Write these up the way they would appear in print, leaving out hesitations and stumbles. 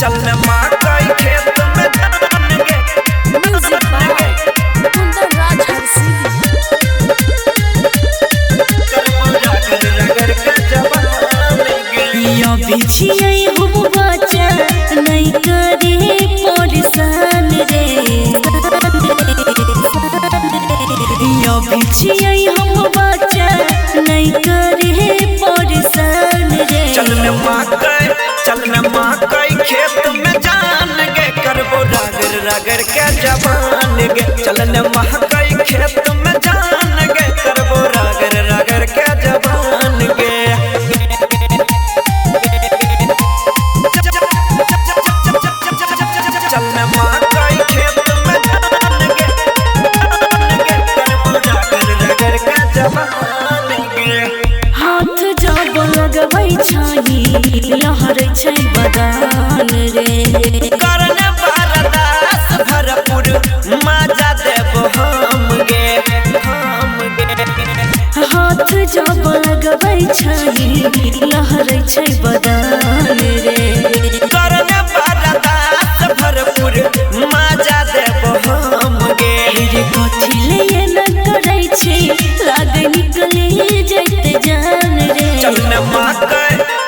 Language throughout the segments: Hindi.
चलने मकई खेत में धान गे। Music by Kundan Raj Harsiddhi. रगड़ के जवान गे। यो बिछिए हम बच्चा नहीं करे परेशान रे। यो बिछिए हम बच्चा नहीं करे परेशान रे। चलने मकई खेत में जान गे। करबो रगड़ रगड़ के जवान गे। चलने मकई खेत में जान गे। करबो रगड़ रगड़ के जवान गे। चलने मकई खेत में जान गे। करबो रगड़ रगड़ के जवान गे। हाथ जब लगबै छही लहरै छै बदान रे। करने बरदास भरपूर मजा देबो हम गे। हाथ जब लगबै छही लहरै छै बदान रे। करने बरदास भरपूर मजा देबो हम गे। रे कथी ले न करै छै लागे निकली जैते जान रे।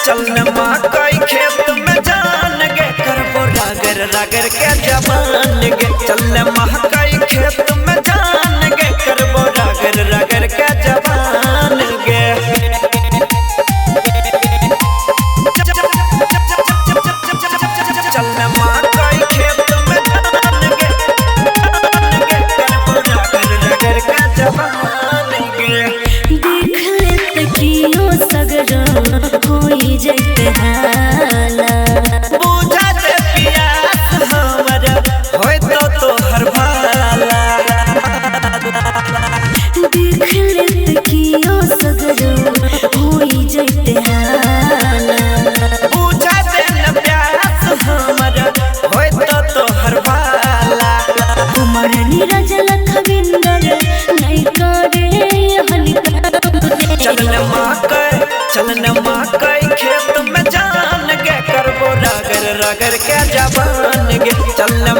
चलने मकई खेत में जान गे। करबो रगड़ रगड़ के जवान गे। चलने मकई खेत में जान गे। करबो रगड़ रगड़ के जवान गे। चलने मकई खेत में जान गे। करबो रगड़ रगड़ के जवान गे। देख लेत कियो सगरा होई जैते हाला। बुझा दे पियास हमरा होय तो तोहर भाला। देख लेत कियो सगरा होई जैते हाला। बुझा दे न प्यास हमरा होय तो तोहर भाला। उमर नीरज लखविंदर नहीं करे हन काम रे। चलने मकई खेत में जान गे। करबो रगड़ रगड़ के जवान गे। चलने